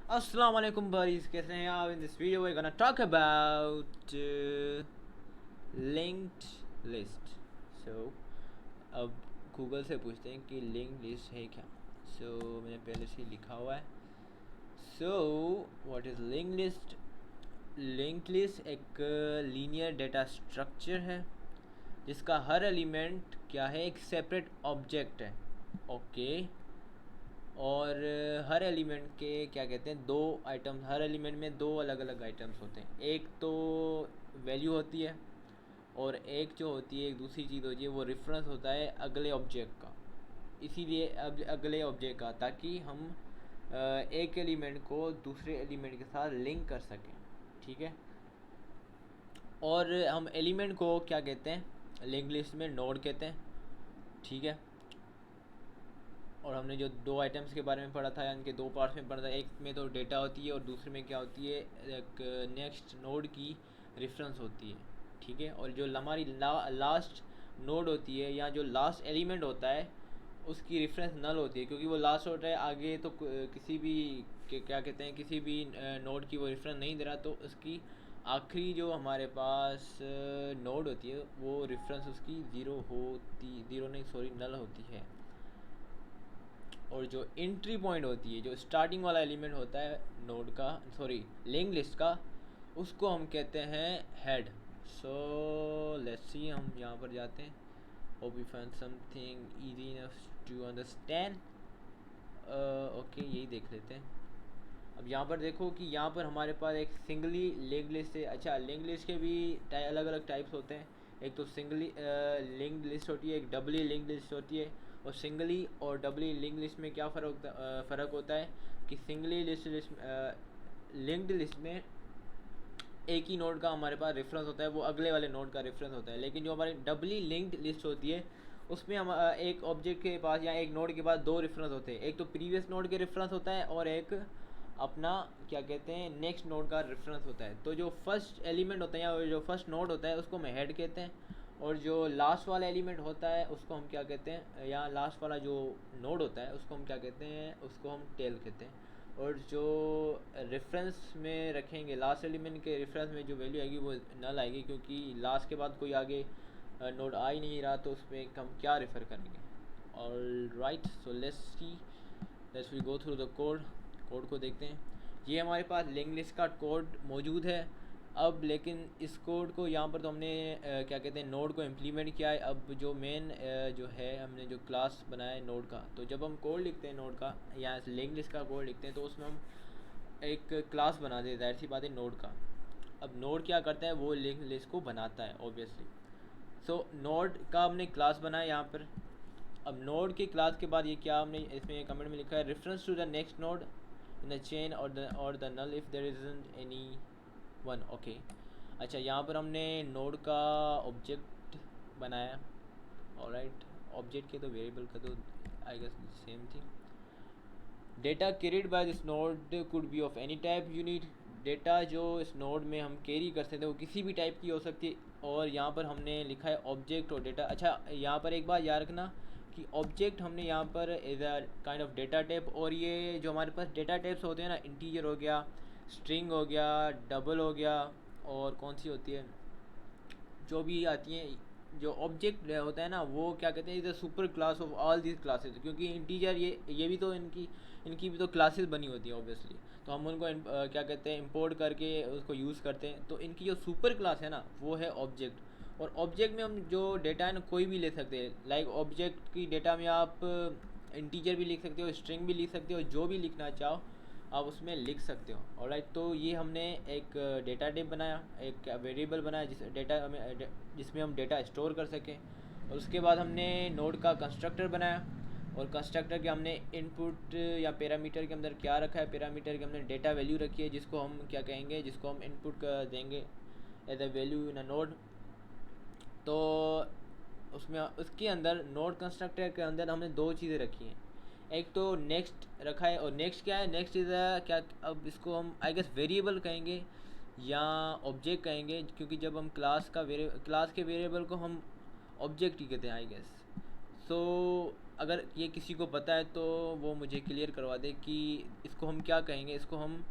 अस्सलाम वालेकुम buddies, कैसे हैं आप? In this video we're gonna talk about linked list. So अब गूगल से पूछते हैं कि linked list है क्या. So मैंने पहले से ही लिखा हुआ है. So what is linked list? Linked list एक लीनियर डेटा स्ट्रक्चर है जिसका हर एलिमेंट क्या है, एक सेपरेट ऑब्जेक्ट है. ओके. और हर एलिमेंट के क्या कहते हैं, दो आइटम्स, हर एलिमेंट में दो अलग अलग आइटम्स होते हैं. एक तो वैल्यू होती है और एक जो होती है, एक दूसरी चीज़ होती है, वो रेफरेंस होता है अगले ऑब्जेक्ट का. इसीलिए अब अगले ऑब्जेक्ट का, ताकि हम एक एलिमेंट को दूसरे एलिमेंट के साथ लिंक कर सकें. ठीक है. और हम एलिमेंट को क्या कहते हैं, लिंक लिस्ट में नोड कहते हैं. ठीक है. और हमने जो दो आइटम्स के बारे में पढ़ा था, इनके दो पार्ट्स में पढ़ा था. एक में तो डेटा होती है और दूसरे में क्या होती है, एक नेक्स्ट नोड की रेफरेंस होती है. ठीक है. और जो हमारी लास्ट नोड होती है या जो लास्ट एलिमेंट होता है, उसकी रेफरेंस नल होती है, क्योंकि वो लास्ट होता है. आगे तो किसी भी क्या कहते हैं, किसी भी नोड की वो रेफरेंस नहीं दे रहा, तो उसकी आखिरी जो हमारे पास नोड होती है, वो रेफरेंस उसकी ज़ीरो नहीं, सॉरी, नल होती है. और जो एंट्री पॉइंट होती है, जो स्टार्टिंग वाला एलिमेंट होता है नोड का, सॉरी, लिंक लिस्ट का, उसको हम कहते हैं हेड. सो लेट्स सी, हम यहाँ पर जाते हैं. Hope you find something easy enough to understand. Okay, यही देख लेते हैं. अब यहाँ पर देखो कि यहाँ पर हमारे पास एक सिंगली लिंक लिस्ट है. अच्छा, लिंक लिस्ट के भी अलग अलग टाइप्स होते हैं. एक तो सिंगली लिंक लिस्ट होती है, एक डबली लिंक लिस्ट होती है. और सिंगली और डबली लिंक लिस्ट में क्या फ़र्क होता है कि सिंगली लिंक्ड लिस्ट में एक ही नोड का हमारे पास रेफरेंस होता है, वो अगले वाले नोड का रेफरेंस होता है. लेकिन जो हमारी डबली लिंक्ड लिस्ट होती है, उसमें हम एक ऑब्जेक्ट के पास या एक नोड के पास दो रेफरेंस होते हैं. एक तो प्रीवियस नोड के रेफरेंस होता है और एक अपना क्या कहते हैं, नेक्स्ट नोड का रेफरेंस होता है. तो जो फर्स्ट एलिमेंट होता है या जो फर्स्ट नोड होता है, उसको हम हेड कहते हैं. और जो लास्ट वाला एलिमेंट होता है, उसको हम क्या कहते हैं, या लास्ट वाला जो नोड होता है, उसको हम क्या कहते हैं, उसको हम टेल कहते हैं. और जो रेफरेंस में रखेंगे, लास्ट एलिमेंट के रेफरेंस में जो वैल्यू आएगी वो नल आएगी, क्योंकि लास्ट के बाद कोई आगे नोड आ ही नहीं रहा, तो उसमें हम क्या रेफ़र करेंगे. All right, so let's we go through the code को देखते हैं. ये हमारे पास लिंक लिस्ट का कोड मौजूद है. अब लेकिन इस कोड को यहाँ पर तो हमने क्या कहते हैं, नोड को इम्प्लीमेंट किया है. अब जो मेन जो है, हमने जो क्लास बनाया है नोड का, तो जब हम कोड लिखते हैं नोड का या लिंक लिस्ट का कोड लिखते हैं, तो उसमें हम एक क्लास बना देते हैं, ऐसी बात है, नोड का. अब नोड क्या करता है, वो लिंक लिस्ट को बनाता है ऑब्वियसली. सो नोड का हमने क्लास बनाया यहाँ पर. अब नोड की क्लास के बाद ये क्या, हमने इसमें कमेंट में लिखा है, reference to the next node in the chain और the null if there isn't anyone. Okay. अच्छा, यहाँ पर हमने नोड का ऑब्जेक्ट बनाया. ऑलराइट. ऑब्जेक्ट के तो वेरिएबल का तो I guess same thing. Data carried by this node could be of any type you need. Data जो इस नोड में हम कैरी कर सकते हैं, वो किसी भी टाइप की हो सकती है. और यहाँ पर हमने लिखा है ऑब्जेक्ट और डेटा. अच्छा, यहाँ पर एक बात याद रखना कि ऑब्जेक्ट हमने यहाँ पर as a kind of data type, और ये जो हमारे पास डेटा टाइप्स होते हैं ना, इंटीजर हो गया, स्ट्रिंग हो गया, डबल हो गया, और कौन सी होती है, जो भी आती हैं, जो ऑब्जेक्ट होता है ना, वो क्या कहते हैं, is the super class of all these classes. क्योंकि इंटीजर ये भी तो इनकी भी तो क्लासेस बनी होती है ऑब्वियसली. तो हम उनको क्या कहते हैं, इंपोर्ट करके उसको यूज़ करते हैं. तो इनकी जो सुपर क्लास है ना, वो है ऑब्जेक्ट. और ऑब्जेक्ट में हम जो डेटा है ना, कोई भी ले सकते हैं. लाइक ऑब्जेक्ट की डेटा में आप इंटीजर भी लिख सकते हो, स्ट्रिंग भी लिख सकते हो, जो भी लिखना चाहो आप उसमें लिख सकते हो. ऑलराइट. तो ये हमने एक डेटा टाइप बनाया, एक वेरिएबल बनाया जिसमें हम डेटा स्टोर कर सकें. और उसके बाद हमने नोड का कंस्ट्रक्टर बनाया. और कंस्ट्रक्टर के हमने इनपुट या पैरामीटर के अंदर क्या रखा है, पैरामीटर के अंदर डेटा वैल्यू रखी है, जिसको हम क्या कहेंगे, जिसको हम इनपुट कर देंगे as a value in a node. तो उसमें उसके अंदर नोड कंस्ट्रक्टर के अंदर हमने दो चीज़ें रखी हैं. एक तो नेक्स्ट रखा है. और नेक्स्ट क्या है, नेक्स्ट इज़ क्या, अब इसको हम आई गेस वेरिएबल कहेंगे या ऑब्जेक्ट कहेंगे, क्योंकि जब हम क्लास के वेरिएबल को हम ऑब्जेक्ट ही कहते हैं आई गेस. सो अगर ये किसी को पता है तो वो मुझे क्लियर करवा दे कि इसको हम क्या कहेंगे, इसको हम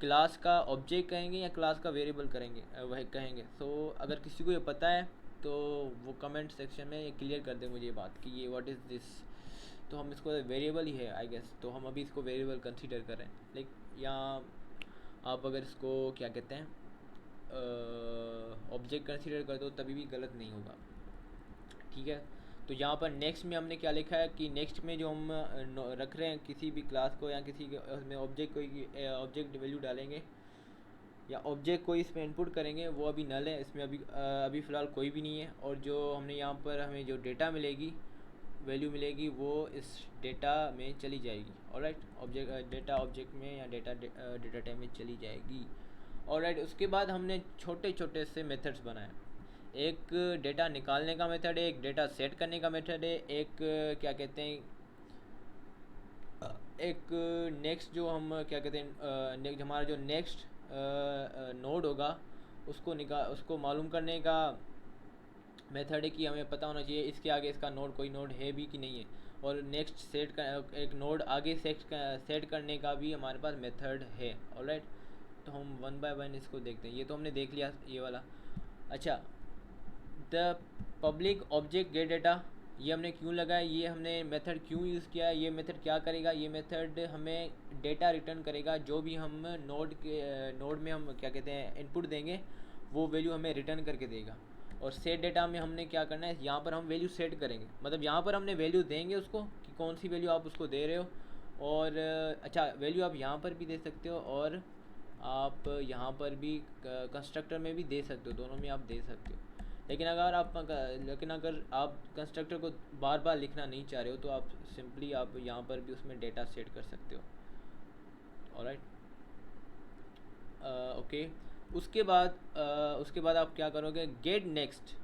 क्लास का ऑब्जेक्ट कहेंगे या क्लास का वेरिएबल करेंगे, वह कहेंगे। सो अगर किसी को ये पता है तो वो कमेंट सेक्शन में ये क्लियर कर दे मुझे ये बात कि ये व्हाट इज़ दिस। तो हम इसको वेरिएबल ही है आई गेस, तो हम अभी इसको वेरिएबल कंसीडर करें। लाइक या आप अगर इसको क्या कहते हैं ऑब्जेक्ट कंसीडर कर दो तभी भी गलत नहीं होगा, ठीक है। तो यहाँ पर नेक्स्ट में हमने क्या लिखा है कि नेक्स्ट में जो हम रख रहे हैं किसी भी क्लास को या किसी में ऑब्जेक्ट कोई ऑब्जेक्ट वैल्यू डालेंगे या ऑब्जेक्ट कोई इसमें इनपुट करेंगे वो अभी नल है, इसमें अभी फ़िलहाल कोई भी नहीं है। और जो हमने यहाँ पर हमें जो डेटा मिलेगी वैल्यू मिलेगी वो इस डेटा में चली जाएगी। ऑलराइट, ऑब्जेक्ट डेटा ऑब्जेक्ट में या डेटा डेटा टाइप में चली जाएगी। ऑलराइट, उसके बाद हमने छोटे छोटे से मेथड्स बनाए। एक डेटा निकालने का मेथड है, एक डेटा सेट करने का मेथड है, एक क्या कहते हैं एक नेक्स्ट जो हम क्या कहते हैं हमारा जो नेक्स्ट नोड होगा उसको मालूम करने का मेथड है कि हमें पता होना चाहिए इसके आगे इसका नोड कोई नोड है भी कि नहीं है। और नेक्स्ट सेट का एक नोड आगे सेट करने का भी हमारे पास मेथड है। ऑलराइट, तो हम वन बाय वन इसको देखते हैं। ये तो हमने देख लिया ये वाला। अच्छा, the public object gate data, ये हमने क्यों लगाया, ये हमने मेथड क्यों यूज़ किया, ये मेथड क्या करेगा, ये मेथड हमें डेटा रिटर्न करेगा। जो भी हम नोड में हम क्या कहते हैं इनपुट देंगे वो वैल्यू हमें रिटर्न करके देगा। और सेट डेटा में हमने क्या करना है, यहाँ पर हम वैल्यू सेट करेंगे, मतलब यहाँ पर हमने वैल्यू देंगे उसको कि कौन सी वैल्यू आप उसको दे रहे हो। और अच्छा, वैल्यू आप यहाँ पर भी दे सकते हो और आप यहाँ पर भी कंस्ट्रक्टर में भी दे सकते हो, दोनों में आप दे सकते हो। लेकिन अगर आप कंस्ट्रक्टर को बार बार लिखना नहीं चाह रहे हो तो आप सिंपली आप यहाँ पर भी उसमें डेटा सेट कर सकते हो। Alright, okay. उसके बाद आप क्या करोगे, गेट नेक्स्ट।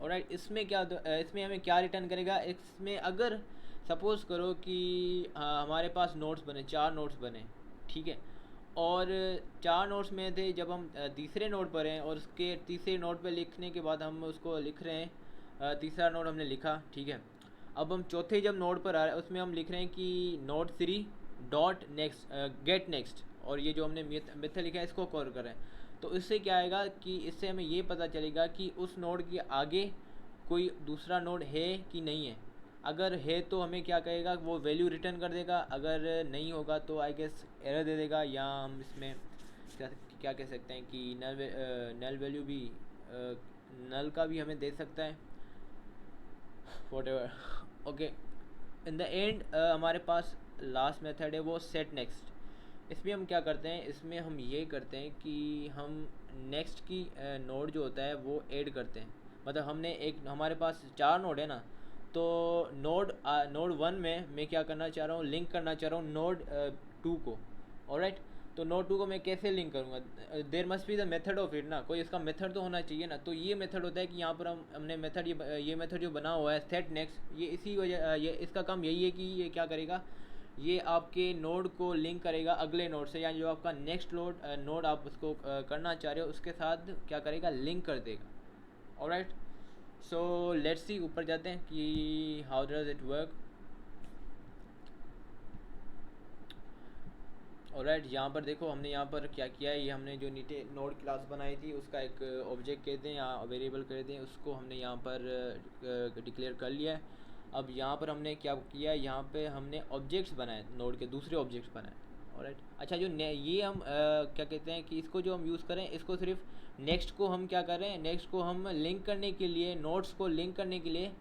ऑलराइट, इसमें हमें क्या रिटर्न करेगा, इसमें अगर सपोज़ करो कि हमारे पास नोट्स बने, 4 नोट्स बने, ठीक है। और 4 नोट्स में थे, जब हम तीसरे नोट पर हैं और उसके तीसरे नोट पर लिखने के बाद हम उसको लिख रहे हैं, तीसरा नोट हमने लिखा, ठीक है। अब हम चौथे जब नोट पर आ रहे हैं उसमें हम लिख रहे हैं कि node 3 dot next get next, और ये जो हमने मेथड लिखा है इसको कॉल कर रहे हैं। तो इससे क्या आएगा कि इससे हमें ये पता चलेगा कि उस नोड के आगे कोई दूसरा नोड है कि नहीं है। अगर है तो हमें क्या कहेगा, वो वैल्यू रिटर्न कर देगा। अगर नहीं होगा तो आई गेस एरर दे देगा, या हम इसमें क्या कह सकते हैं कि नल वैल्यू भी नल का भी हमें दे सकता है, whatever. Okay, in the end हमारे पास लास्ट मेथड है वो सेट नेक्स्ट। इसमें हम क्या करते हैं, इसमें हम ये करते हैं कि हम नेक्स्ट की नोड जो होता है वो ऐड करते हैं। मतलब हमारे पास 4 नोड है ना, तो नोड 1 में मैं क्या करना चाह रहा हूँ, लिंक करना चाह रहा हूँ नोड 2 को। ऑलराइट, तो नोड 2 को मैं कैसे लिंक करूँगा, there must be the method of it ना, कोई इसका मेथड तो होना चाहिए ना। तो ये मेथड होता है कि यहाँ पर हमने मेथड ये मेथड जो बना हुआ है सेट नेक्स्ट, ये इसी वजह ये इसका काम यही है कि ये क्या करेगा, ये आपके नोड को लिंक करेगा अगले नोड से, यानी जो आपका नेक्स्ट नोड आप उसको करना चाह रहे हो उसके साथ क्या करेगा, लिंक कर देगा। ऑलराइट, सो लेट्स सी, ऊपर जाते हैं कि how does it work. Alright, यहाँ पर देखो हमने यहाँ पर क्या किया है, ये हमने जो नीचे नोड क्लास बनाई थी उसका एक ऑब्जेक्ट कहते हैं या वेरिएबल कहते हैं, उसको हमने यहाँ पर डिक्लेयर कर लिया है। अब यहाँ पर हमने क्या किया, यहाँ पे हमने ऑब्जेक्ट्स बनाए, नोड के दूसरे ऑब्जेक्ट्स बनाए। ऑलराइट, अच्छा, ये हम क्या कहते हैं कि इसको जो हम यूज़ करें, इसको सिर्फ नेक्स्ट को हम क्या करें, नेक्स्ट को हम लिंक करने के लिए, नोड्स को लिंक करने के लिए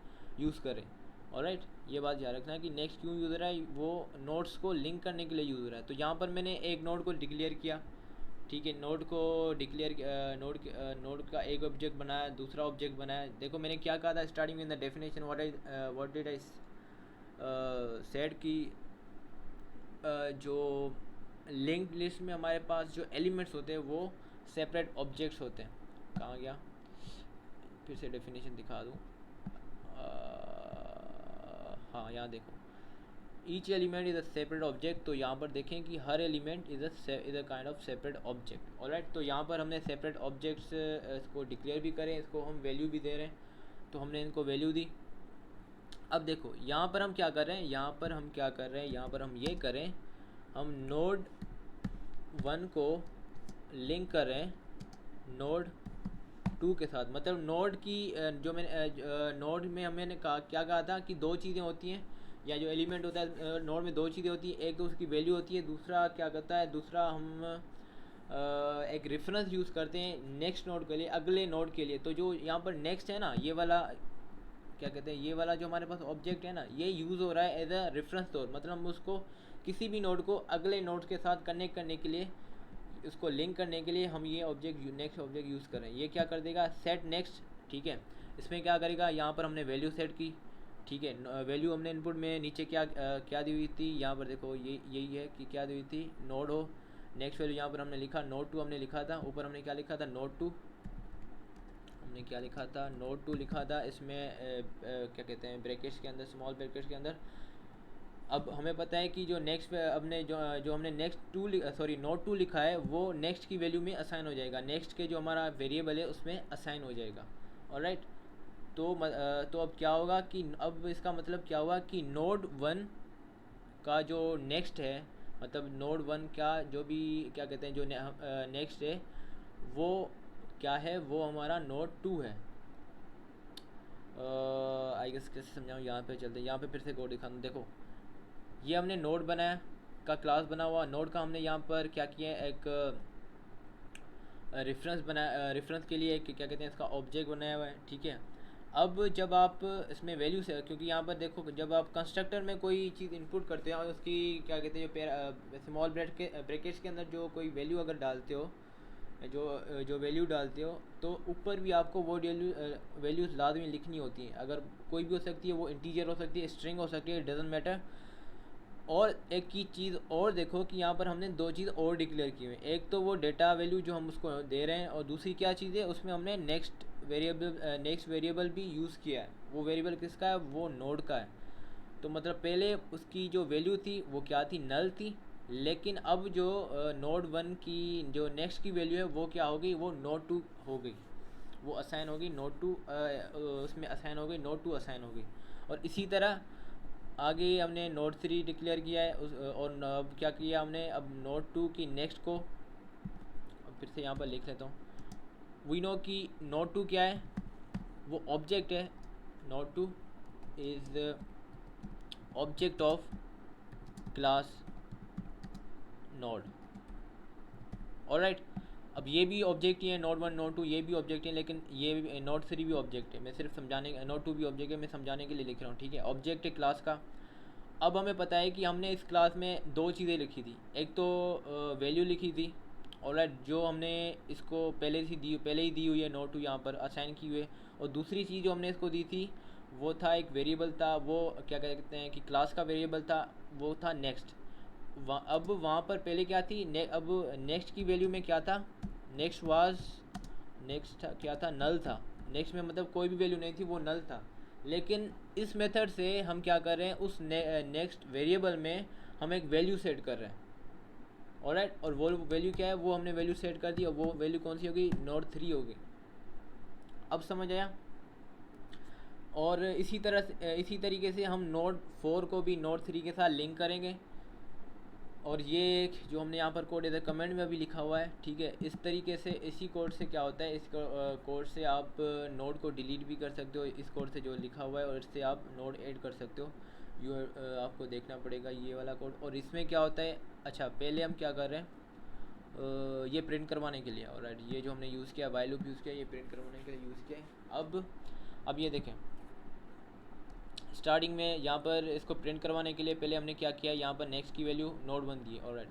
यूज़ करें। ऑलराइट, ये बात याद रखना है कि नेक्स्ट क्यों यूज़ हो रहा है, वो नोड्स को लिंक करने के लिए यूज़ हो रहा है। तो यहाँ पर मैंने एक नोड को डिक्लेयर किया, ठीक है, नोड को डिक्लेयर नोड का एक ऑब्जेक्ट बनाया, दूसरा ऑब्जेक्ट बनाया। देखो मैंने क्या कहा था starting in the definition, what did I said कि जो लिंक्ड लिस्ट में हमारे पास जो एलिमेंट्स होते हैं वो सेपरेट ऑब्जेक्ट्स होते हैं। कहाँ गया, फिर से डेफिनेशन दिखा दूँ, हाँ यहाँ देखो, each element is a separate object. तो यहाँ पर देखें कि हर element is a kind of separate object. Alright, तो यहाँ पर हमने सेपरेट ऑब्जेक्ट्स इसको डिक्लेयर भी करें, इसको हम वैल्यू भी दे रहे हैं, तो हमने इनको वैल्यू दी। अब देखो यहाँ पर हम क्या कर रहे हैं, यहाँ पर हम क्या कर रहे हैं, यहाँ पर हम ये करें, हम नोड 1 को लिंक कर रहे हैं नोड 2 के साथ। मतलब नोड की जो मैंने नोड में मैंने कहा क्या कहा था कि दो चीज़ें होती हैं, या जो एलिमेंट होता है नोड में दो चीज़ें होती हैं, एक तो उसकी वैल्यू होती है, दूसरा क्या करता है, दूसरा हम एक रेफरेंस यूज़ करते हैं नेक्स्ट नोड के लिए, अगले नोड के लिए। तो जो यहाँ पर नेक्स्ट है ना, ये वाला क्या कहते हैं, ये वाला जो हमारे पास ऑब्जेक्ट है ना, ये यूज़ हो रहा है एज अ रेफरेंस नोड। मतलब हम उसको किसी भी नोड को अगले नोड के साथ कनेक्ट करने के लिए, उसको लिंक करने के लिए हम ये ऑब्जेक्ट नेक्स्ट ऑब्जेक्ट यूज़ कर रहे हैं। ये क्या कर देगा, सेट नेक्स्ट, ठीक है। इसमें क्या करेगा, यहाँ पर हमने वैल्यू सेट की, ठीक है। वैल्यू हमने इनपुट में नीचे क्या दी हुई थी, यहाँ पर देखो ये यही है कि क्या दी हुई थी, नोड हो, नेक्स्ट वैल्यू यहाँ पर हमने लिखा नोड 2 हमने लिखा था, ऊपर हमने क्या लिखा था, नोड 2 हमने क्या लिखा था, नोड 2 लिखा था। इसमें क्या कहते हैं, ब्रैकेट्स के अंदर, स्मॉल ब्रैकेट्स के अंदर। अब हमें पता है कि जो नेक्स्ट अपने जो हमने नेक्स्ट नोड 2 लिखा है वो नेक्स्ट की वैल्यू में असाइन हो जाएगा, नेक्स्ट के जो हमारा वेरिएबल है उसमें असाइन हो जाएगा। ऑलराइट, तो अब क्या होगा कि अब इसका मतलब क्या हुआ कि नोड 1 का जो नेक्स्ट है, मतलब नोड 1 का जो भी क्या कहते हैं जो नेक्स्ट है वो क्या है, वो हमारा नोड 2 है। आई गेस कैसे समझाऊँ, यहाँ पे चलते हैं, यहाँ पे फिर से कोड दिखा दूँ। देखो ये हमने नोड बनाया का क्लास बना हुआ, नोड का हमने यहाँ पर क्या किया है, एक रेफरेंस बनाया, रेफरेंस के लिए एक क्या कहते हैं इसका ऑब्जेक्ट बनाया हुआ है, ठीक है। अब जब आप इसमें वैल्यू से, क्योंकि यहाँ पर देखो जब आप कंस्ट्रक्टर में कोई चीज़ इनपुट करते हो और उसकी क्या कहते हैं जो स्मॉल ब्रैकेट्स के अंदर जो कोई वैल्यू अगर डालते हो, जो वैल्यू डालते हो, तो ऊपर भी आपको वो वैल्यूज़ लाजमी लिखनी होती हैं। अगर कोई भी हो सकती है, वो इंटीजर हो सकती है, स्ट्रिंग हो सकती है, डजेंट मैटर। और एक की चीज़ और देखो कि यहाँ पर हमने दो चीज़ और डिक्लेयर की हुई, एक तो वो डेटा वैल्यू जो हम उसको दे रहे हैं, और दूसरी क्या चीज़ है, उसमें हमने नेक्स्ट वेरिएबल भी यूज़ किया है। वो वेरिएबल किसका है, वो नोड का है। तो मतलब पहले उसकी जो वैल्यू थी वो क्या थी, नल थी। लेकिन अब जो नोड 1 की जो नेक्स्ट की वैल्यू है वो क्या हो गई, वो नोड 2 हो गई, वो असाइन हो गई नोड 2, उसमें असाइन हो गई, नोड 2 असाइन हो गई। और इसी तरह आगे हमने नोड 3 डिक्लेयर किया है और अब क्या किया हमने, अब नोड 2 की नेक्स्ट को, अब फिर से यहाँ पर लिख लेता हूँ। वी नो कि नोड 2 क्या है, वो ऑब्जेक्ट है। Node 2 is object of class node. Alright, अब ये भी ऑब्जेक्ट ही है, नोड 1 नोड 2 ये भी ऑब्जेक्ट है, लेकिन ये भी नोड 3 भी ऑब्जेक्ट है। मैं सिर्फ समझाने, नोड 2 भी ऑब्जेक्ट है, मैं समझाने के लिए लिख रहा हूँ, ठीक है। ऑब्जेक्ट है क्लास का। अब हमें पता है कि हमने इस क्लास में दो चीज़ें लिखी थी, एक तो वैल्यू लिखी थी, ऑलराइट, जो हमने इसको पहले ही दी हुई है नोड 2 यहाँ पर असाइन की हुई है। और दूसरी चीज़ जो हमने इसको दी थी वो था एक वेरिएबल था, वो क्या कहते हैं कि क्लास का वेरिएबल था, वो था नेक्स्ट। अब वहाँ पर पहले क्या थी, अब नेक्स्ट की वैल्यू में क्या था, नेक्स्ट था क्या था, नल था। नेक्स्ट में मतलब कोई भी वैल्यू नहीं थी, वो नल था। लेकिन इस मेथड से हम क्या कर रहे हैं, उस नेक्स्ट वेरिएबल में हम एक वैल्यू सेट कर रहे हैं। ऑलराइट, और वो वैल्यू क्या है, वो हमने वैल्यू सेट कर दी, और वो वैल्यू कौन सी होगी, नोड 3 होगी। अब समझ आया। और इसी तरीके से हम नोड 4 को भी नोड 3 के साथ लिंक करेंगे। और ये जो हमने यहाँ पर कोड इधर कमेंट में अभी लिखा हुआ है, ठीक है। इस तरीके से इसी कोड से क्या होता है, इस कोड से आप नोड को डिलीट भी कर सकते हो, इस कोड से जो लिखा हुआ है, और इससे आप नोड ऐड कर सकते हो। आपको देखना पड़ेगा ये वाला कोड। और इसमें क्या होता है, अच्छा पहले हम क्या कर रहे हैं, ये प्रिंट करवाने के लिए, ऑलराइट, ये जो हमने यूज़ किया वाइल लूप यूज़ किया, ये प्रिंट करवाने के लिए यूज़ किया है। अब ये देखें, स्टार्टिंग में यहाँ पर इसको प्रिंट करवाने के लिए पहले हमने क्या किया, यहाँ पर नेक्स्ट की वैल्यू नोड 1 दी है, ऑलराइट।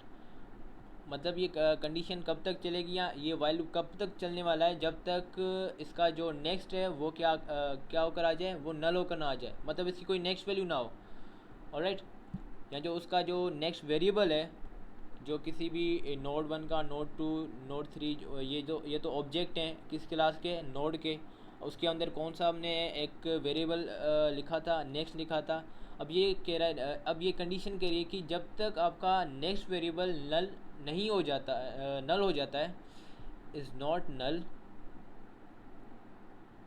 मतलब ये कंडीशन कब तक चलेगी, या ये वाइल लूप कब तक चलने वाला है, जब तक इसका जो नेक्स्ट है वो क्या होकर आ जाए, वो नल होकर ना आ जाए, मतलब इसकी कोई नेक्स्ट वैल्यू ना हो। ऑलराइट, या जो उसका जो नेक्स्ट वेरिएबल है, जो किसी भी नोड 1 का, नोड 2, नोड 3, ये तो ऑब्जेक्ट हैं किस क्लास के, नोड के। उसके अंदर कौन सा हमने एक वेरिएबल लिखा था, नेक्स्ट लिखा था। अब ये कह रहा है, अब ये कंडीशन कह रही है कि जब तक आपका नेक्स्ट वेरिएबल नल नहीं हो जाता, नल हो जाता है, is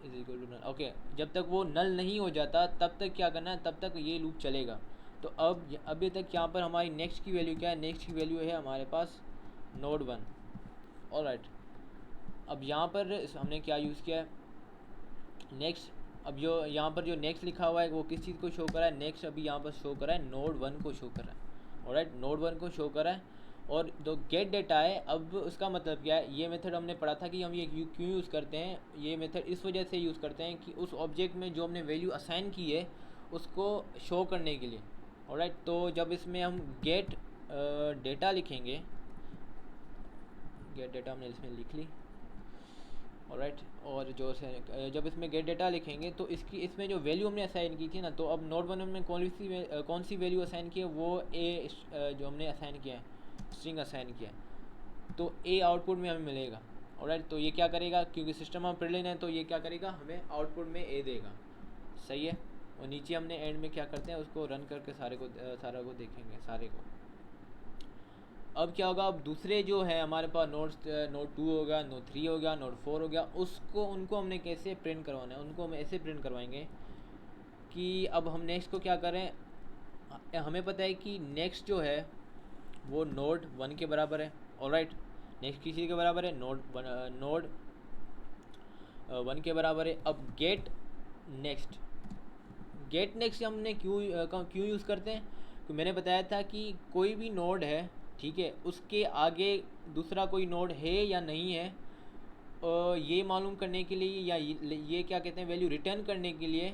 is equal to null. Okay, जब तक वो नल नहीं हो जाता तब तक क्या करना है, तब तक ये लूप चलेगा। तो अब अभी तक यहाँ पर हमारी नेक्स्ट की वैल्यू क्या है, नेक्स्ट की वैल्यू है हमारे पास नोड 1। ऑलराइट, अब यहाँ पर हमने क्या यूज़ किया है, नेक्स्ट। अब जो यहाँ पर जो नेक्स्ट लिखा हुआ है वो किस चीज़ को शो कर रहा है, नेक्स्ट अभी यहाँ पर शो कर रहा है नोड 1 को शो कर रहा है। ऑलराइट, नोड 1 को शो कर रहा है। और जो गेट डेटा है, अब उसका मतलब क्या है, ये मेथड हमने पढ़ा था कि हम ये क्यों यूज़ करते हैं। ये मेथड इस वजह से यूज़ करते हैं कि उस ऑब्जेक्ट में जो हमने वैल्यू असाइन की है उसको शो करने के लिए। ऑलराइट, तो जब इसमें हम गेट डेटा लिखेंगे, गेट डेटा हमने इसमें लिख ली। ऑलराइट, और जो जब इसमें गेट डेटा लिखेंगे तो इसमें जो वैल्यू हमने असाइन की थी ना, तो अब नोड 1 में कौन सी वैल्यू असाइन की है, वो ए जो हमने असाइन किया है, स्ट्रिंग असाइन किया है, तो ए आउटपुट में हमें मिलेगा। ऑलराइट, तो ये क्या करेगा, क्योंकि सिस्टम हम प्रिलिन है तो ये क्या करेगा, हमें आउटपुट में ए देगा। सही है। और नीचे हमने एंड में क्या करते हैं, उसको रन करके सारे को देखेंगे सारे को। अब क्या होगा, अब दूसरे जो है हमारे पास नोड 2 हो गया, नोड 3 हो गया, नोड 4 हो गया, उनको हमने कैसे प्रिंट करवाना है, उनको हम ऐसे प्रिंट करवाएंगे कि अब हम नेक्स्ट को क्या करें, हमें पता है कि नेक्स्ट जो है वो नोड 1 के बराबर है। ऑलराइट, नेक्स्ट किसी के बराबर है, नोड 1 के बराबर है। अब गेट नेक्स्ट हमने क्यों यूज़ करते हैं, तो मैंने बताया था कि कोई भी नोड है, ठीक है, उसके आगे दूसरा कोई नोड है या नहीं है, ये मालूम करने के लिए, या ये क्या कहते हैं, वैल्यू रिटर्न करने के लिए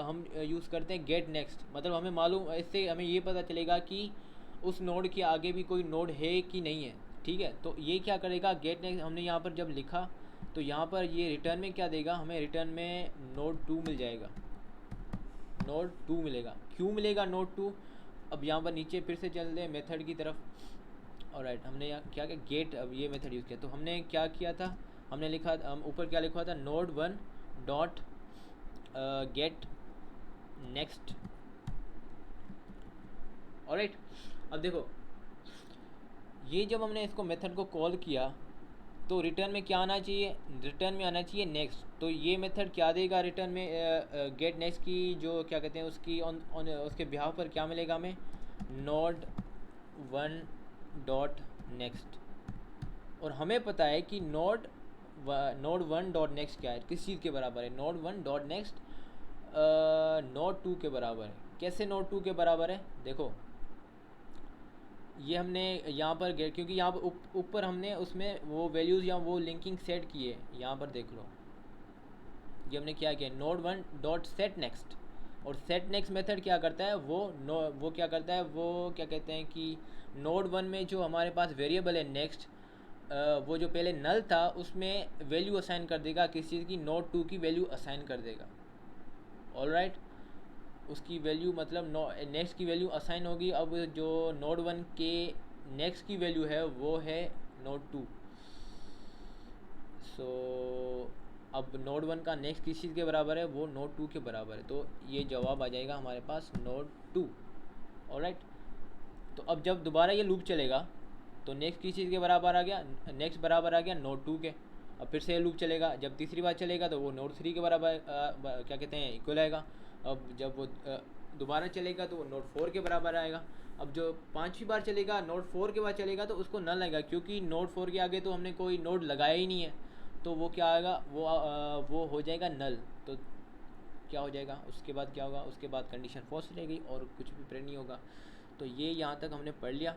हम यूज़ करते हैं गेट नेक्स्ट। मतलब हमें मालूम, इससे हमें ये पता चलेगा कि उस नोड के आगे भी कोई नोड है कि नहीं है। ठीक है, तो ये क्या करेगा, गेट नेक्स्ट हमने यहाँ पर जब लिखा तो यहाँ पर ये रिटर्न में क्या देगा, हमें रिटर्न में नोड 2 मिल जाएगा, नोड 2 मिलेगा। क्यों मिलेगा नोड 2, अब यहाँ पर नीचे फिर से चल दें मेथड की तरफ। ऑलराइट, हमने यहाँ क्या किया, गेट, अब ये मेथड यूज़ किया, तो हमने क्या किया था, हमने लिखा, हम ऊपर क्या लिखा था, node 1 dot gate next. Alright, अब देखो, ये जब हमने इसको मेथड को कॉल किया तो रिटर्न में क्या आना चाहिए, रिटर्न में आना चाहिए नेक्स्ट। तो ये मेथड क्या देगा रिटर्न में, गेट नेक्स्ट की जो क्या कहते हैं उसकी उसके बिहाफ पर क्या मिलेगा हमें, नोड 1 डॉट नेक्स्ट। और हमें पता है कि नोड 1 डॉट नेक्स्ट क्या है, किस चीज़ के बराबर है, नोड 1 डॉट नेक्स्ट नोड 2 के बराबर है। कैसे नोड 2 के बराबर है, देखो ये हमने यहाँ पर गेट, क्योंकि यहाँ पर ऊपर हमने उसमें वो वैल्यूज़ या वो लिंकिंग सेट की है, यहाँ पर देख लो, ये हमने क्या किया, नोड 1 डॉट सेट नेक्स्ट। और सेट नेक्स्ट मेथड क्या करता है, वो क्या करता है, वो क्या कहते हैं कि नोड 1 में जो हमारे पास वेरिएबल है नेक्स्ट, वो जो पहले नल था उसमें वैल्यू असाइन कर देगा, किस चीज़ की, नोड 2 की वैल्यू असाइन कर देगा। ऑलराइट, उसकी वैल्यू मतलब नेक्स्ट की वैल्यू असाइन होगी। अब जो नोड 1 के नेक्स्ट की वैल्यू है वो है नोड 2। सो अब नोड 1 का नेक्स्ट किस चीज़ के बराबर है, वो नोड 2 के बराबर है, तो ये जवाब आ जाएगा हमारे पास नोड 2। ऑलराइट, तो अब जब दोबारा ये लूप चलेगा तो नेक्स्ट किस चीज़ के बराबर आ गया, नेक्स्ट बराबर आ गया नोड 2 के। अब फिर से ये लूप चलेगा, जब तीसरी बार चलेगा तो वो नोड 3 के बराबर क्या कहते हैं, इक्वल आएगा। अब जब वो दोबारा चलेगा तो वो नोड 4 के बराबर आएगा। अब जो पांचवी बार चलेगा, नोड 4 के बाद चलेगा, तो उसको नल आएगा, क्योंकि नोड 4 के आगे तो हमने कोई नोड लगाया ही नहीं है, तो वो क्या आएगा, वो हो जाएगा नल। तो क्या हो जाएगा, उसके बाद क्या होगा, उसके बाद कंडीशन फॉल्स रहेगी और कुछ भी प्रिंट नहीं होगा। तो ये यहाँ तक हमने पढ़ लिया,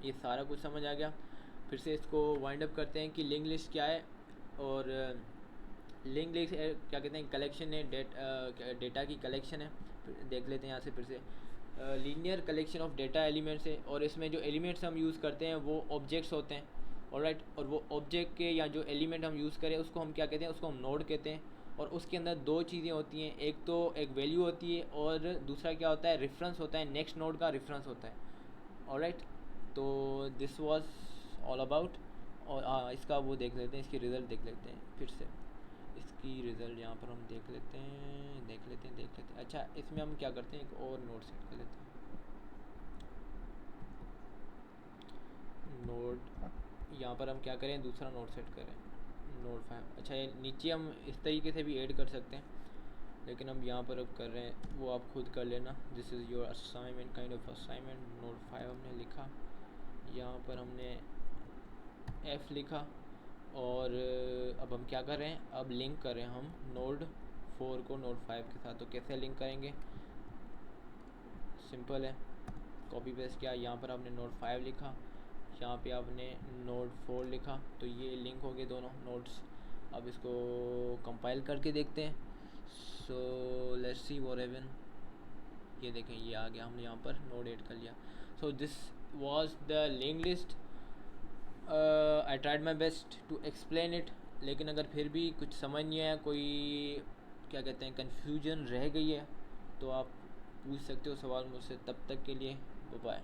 ये सारा कुछ समझ आ गया। फिर से इसको वाइंड अप करते हैं कि लिंक लिस्ट क्या है। और लिंक लिस्ट क्या कहते हैं, कलेक्शन है, डेटा की कलेक्शन है। फिर देख लेते हैं यहाँ से फिर से, linear collection of data elements है, और इसमें जो एलिमेंट्स हम यूज़ करते हैं वो ऑब्जेक्ट्स होते हैं। ऑलराइट, और वो ऑब्जेक्ट के या जो एलिमेंट हम यूज़ करें उसको हम क्या कहते हैं, उसको हम नोड कहते हैं। और उसके अंदर दो चीज़ें होती हैं, एक तो एक वैल्यू होती है और दूसरा क्या होता है, रेफरेंस होता है, नेक्स्ट नोड का रेफरेंस होता है। ऑलराइट, तो दिस वाज ऑल अबाउट। और इसका वो देख लेते हैं, इसकी रिज़ल्ट देख लेते हैं फिर से। इसकी रिज़ल्ट यहाँ पर हम देख लेते हैं। अच्छा, इसमें हम क्या करते हैं, एक और नोड सेट कर लेते हैं। नोड यहाँ पर हम क्या करें, दूसरा नोड सेट करें, नोड 5। अच्छा, ये नीचे हम इस तरीके से भी ऐड कर सकते हैं, लेकिन हम यहाँ पर अब कर रहे हैं, वो आप खुद कर लेना। This is your assignment, kind of assignment. Node 5 हमने लिखा, यहाँ पर हमने F लिखा, और अब हम क्या कर रहे हैं, अब लिंक कर रहे हैं हम नोड 4 को नोड 5 के साथ। तो कैसे लिंक करेंगे, सिंपल है, कॉपी पेस्ट किया, यहाँ पर आपने नोड 5 लिखा, यहाँ पे आपने नोड 4 लिखा, तो ये लिंक हो गए दोनों नोड्स। अब इसको कंपाइल करके देखते हैं। So let's see what happen. ये देखें, ये आ गया, हमने यहाँ पर नोड ऐड कर लिया। So this was the link list. I tried my best to explain it, लेकिन अगर फिर भी कुछ समझ नहीं आया, कोई क्या कहते हैं कन्फ्यूजन रह गई है, तो आप पूछ सकते हो सवाल मुझसे। तब तक के लिए बाय बाय।